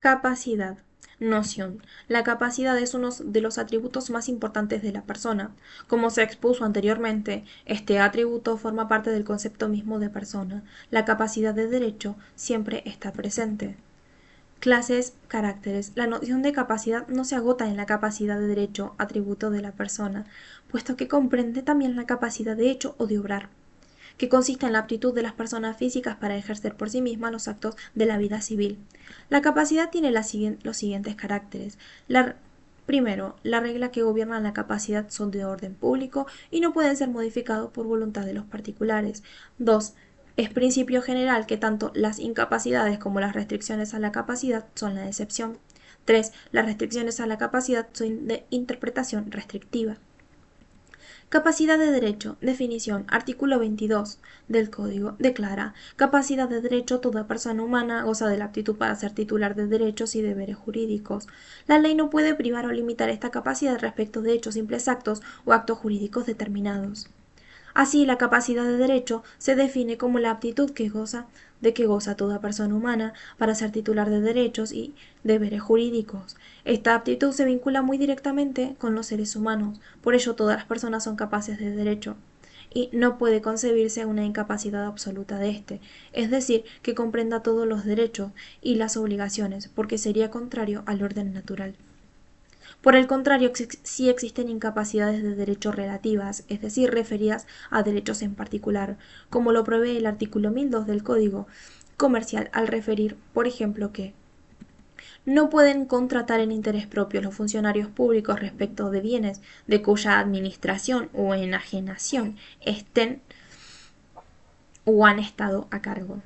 Capacidad. Noción. La capacidad es uno de los atributos más importantes de la persona. Como se expuso anteriormente, este atributo forma parte del concepto mismo de persona. La capacidad de derecho siempre está presente. Clases, caracteres. La noción de capacidad no se agota en la capacidad de derecho, atributo de la persona, puesto que comprende también la capacidad de hecho o de obrar, que consiste en la aptitud de las personas físicas para ejercer por sí mismas los actos de la vida civil. La capacidad tiene los siguientes caracteres. Primero, la regla que gobierna la capacidad son de orden público y no pueden ser modificados por voluntad de los particulares. 2. Es principio general que tanto las incapacidades como las restricciones a la capacidad son la excepción. 3. Las restricciones a la capacidad son de interpretación restrictiva. Capacidad de derecho. Definición. Artículo 22 del Código. Declara: capacidad de derecho. Toda persona humana goza de la aptitud para ser titular de derechos y deberes jurídicos. La ley no puede privar o limitar esta capacidad respecto de hechos, simples actos o actos jurídicos determinados. Así, la capacidad de derecho se define como la aptitud que goza toda persona humana para ser titular de derechos y deberes jurídicos. Esta aptitud se vincula muy directamente con los seres humanos, por ello todas las personas son capaces de derecho, y no puede concebirse una incapacidad absoluta de éste, es decir, que comprenda todos los derechos y las obligaciones, porque sería contrario al orden natural. Por el contrario, sí existen incapacidades de derecho relativas, es decir, referidas a derechos en particular, como lo prevé el artículo 1002 del Código Comercial al referir, por ejemplo, que no pueden contratar en interés propio los funcionarios públicos respecto de bienes de cuya administración o enajenación estén o han estado a cargo.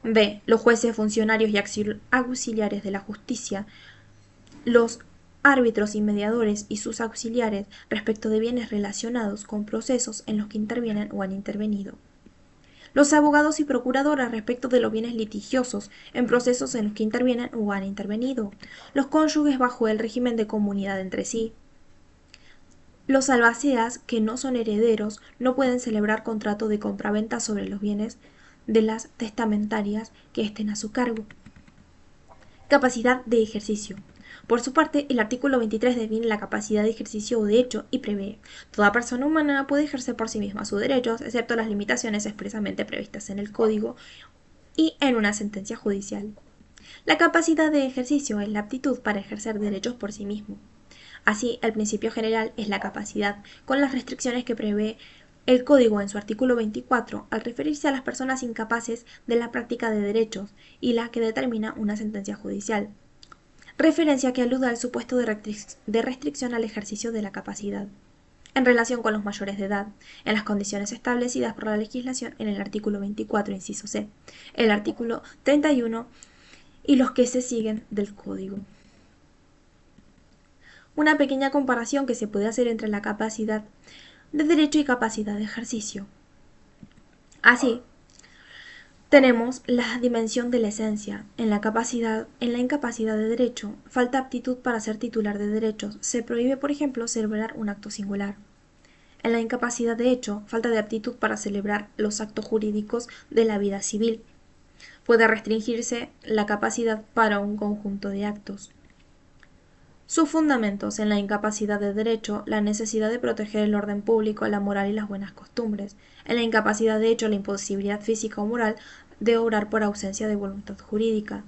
B. Los jueces, funcionarios y auxiliares de la justicia, los árbitros y mediadores y sus auxiliares respecto de bienes relacionados con procesos en los que intervienen o han intervenido. Los abogados y procuradoras respecto de los bienes litigiosos en procesos en los que intervienen o han intervenido. Los cónyuges bajo el régimen de comunidad entre sí. Los albaceas que no son herederos no pueden celebrar contrato de compraventa sobre los bienes de las testamentarias que estén a su cargo. Capacidad de ejercicio. Por su parte, el artículo 23 define la capacidad de ejercicio o de hecho y prevé: toda persona humana puede ejercer por sí misma sus derechos, excepto las limitaciones expresamente previstas en el Código y en una sentencia judicial. La capacidad de ejercicio es la aptitud para ejercer derechos por sí mismo. Así, el principio general es la capacidad, con las restricciones que prevé el Código en su artículo 24 al referirse a las personas incapaces de la práctica de derechos y la que determina una sentencia judicial, referencia que alude al supuesto de restricción al ejercicio de la capacidad en relación con los mayores de edad, en las condiciones establecidas por la legislación en el artículo 24, inciso C, el artículo 31 y los que se siguen del Código. Una pequeña comparación que se puede hacer entre la capacidad de derecho y capacidad de ejercicio. Así, tenemos la dimensión de la esencia. En la incapacidad de derecho, falta aptitud para ser titular de derechos. Se prohíbe, por ejemplo, celebrar un acto singular. En la incapacidad de hecho, falta de aptitud para celebrar los actos jurídicos de la vida civil. Puede restringirse la capacidad para un conjunto de actos. Sus fundamentos: en la incapacidad de derecho, la necesidad de proteger el orden público, la moral y las buenas costumbres. En la incapacidad de hecho, la imposibilidad física o moral de obrar por ausencia de voluntad jurídica.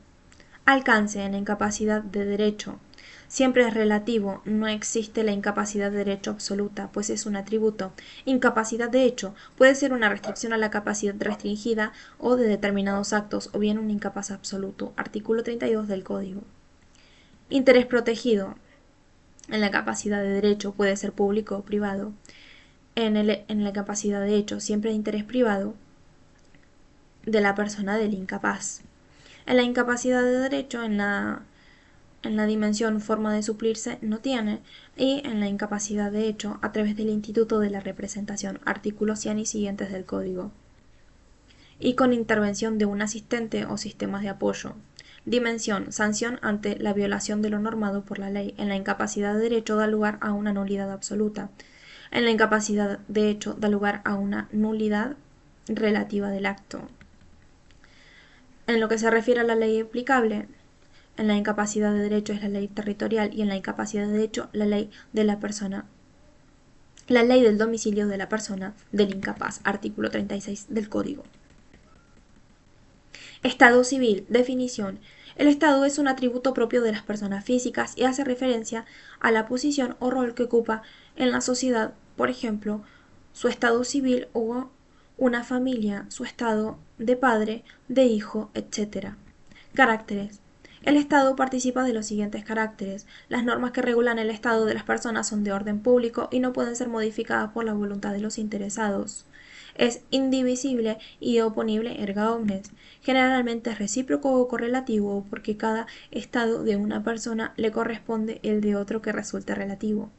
Alcance: en la incapacidad de derecho, siempre es relativo, no existe la incapacidad de derecho absoluta, pues es un atributo. Incapacidad de hecho puede ser una restricción a la capacidad restringida o de determinados actos, o bien un incapaz absoluto. Artículo 32 del Código. Interés protegido: en la capacidad de derecho puede ser público o privado. En la capacidad de hecho siempre hay interés privado de la persona del incapaz. En la incapacidad de derecho, en la dimensión forma de suplirse no tiene, y en la incapacidad de hecho a través del instituto de la representación, artículos 100 y siguientes del Código, y con intervención de un asistente o sistemas de apoyo. Dimensión: sanción ante la violación de lo normado por la ley. En la incapacidad de derecho da lugar a una nulidad absoluta. En la incapacidad de hecho da lugar a una nulidad relativa del acto. En lo que se refiere a la ley aplicable, En la incapacidad de derecho es la ley territorial y en la incapacidad de derecho la ley de la persona. La ley del domicilio de la persona del incapaz, artículo 36 del Código. Estado civil, definición. El Estado es un atributo propio de las personas físicas y hace referencia a la posición o rol que ocupa en la sociedad, por ejemplo, su estado civil o una familia, su estado de padre, de hijo, etc. Caracteres. El Estado participa de los siguientes caracteres. Las normas que regulan el estado de las personas son de orden público y no pueden ser modificadas por la voluntad de los interesados. Es indivisible y oponible erga omnes. Generalmente es recíproco o correlativo porque cada estado de una persona le corresponde el de otro que resulte relativo.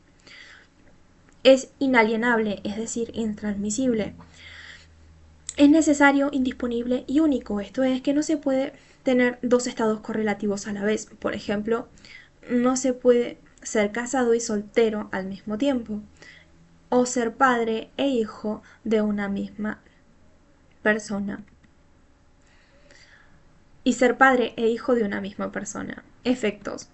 Es inalienable, es decir, intransmisible. Es necesario, indisponible y único, esto es que no se puede tener dos estados correlativos a la vez. Por ejemplo, no se puede ser casado y soltero al mismo tiempo, o ser padre e hijo de una misma persona. Y ser padre e hijo de una misma persona. Efectos.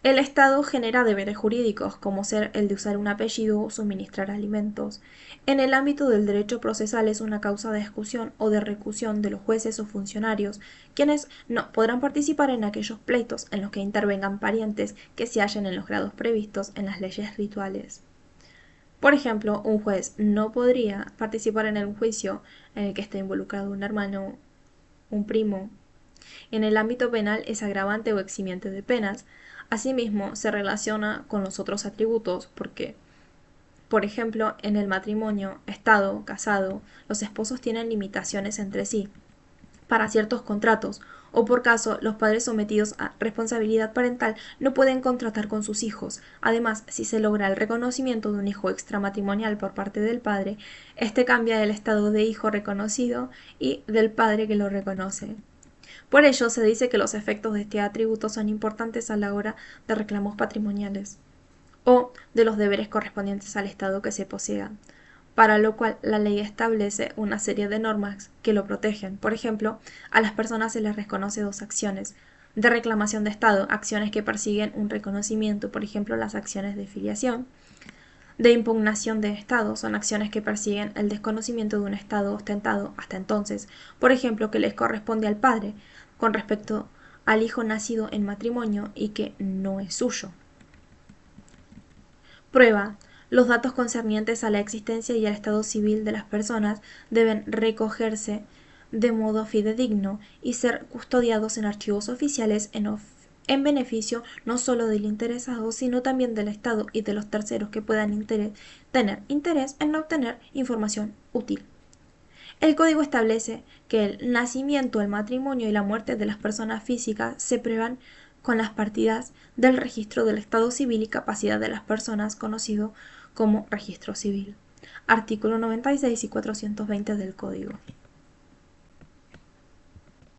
El Estado genera deberes jurídicos, como ser el de usar un apellido o suministrar alimentos. En el ámbito del derecho procesal es una causa de ejecución o de recusión de los jueces o funcionarios, quienes no podrán participar en aquellos pleitos en los que intervengan parientes que se hallen en los grados previstos en las leyes rituales. Por ejemplo, un juez no podría participar en un juicio en el que esté involucrado un hermano, un primo. En el ámbito penal es agravante o eximiente de penas. Asimismo, se relaciona con los otros atributos porque, por ejemplo, en el matrimonio, estado, casado, los esposos tienen limitaciones entre sí para ciertos contratos, o por caso, los padres sometidos a responsabilidad parental no pueden contratar con sus hijos. Además, si se logra el reconocimiento de un hijo extramatrimonial por parte del padre, este cambia el estado de hijo reconocido y del padre que lo reconoce. Por ello, se dice que los efectos de este atributo son importantes a la hora de reclamos patrimoniales o de los deberes correspondientes al Estado que se posea, para lo cual la ley establece una serie de normas que lo protegen. Por ejemplo, a las personas se les reconoce dos acciones de reclamación de Estado, acciones que persiguen un reconocimiento, por ejemplo, las acciones de filiación. De impugnación de Estado son acciones que persiguen el desconocimiento de un Estado ostentado hasta entonces, por ejemplo, que les corresponde al padre con respecto al hijo nacido en matrimonio y que no es suyo. Prueba. Los datos concernientes a la existencia y al estado civil de las personas deben recogerse de modo fidedigno y ser custodiados en archivos oficiales en beneficio no solo del interesado, sino también del Estado y de los terceros que puedan tener interés en obtener información útil. El Código establece que el nacimiento, el matrimonio y la muerte de las personas físicas se prueban con las partidas del registro del estado civil y capacidad de las personas, conocido como registro civil. Artículo 96 y 420 del Código.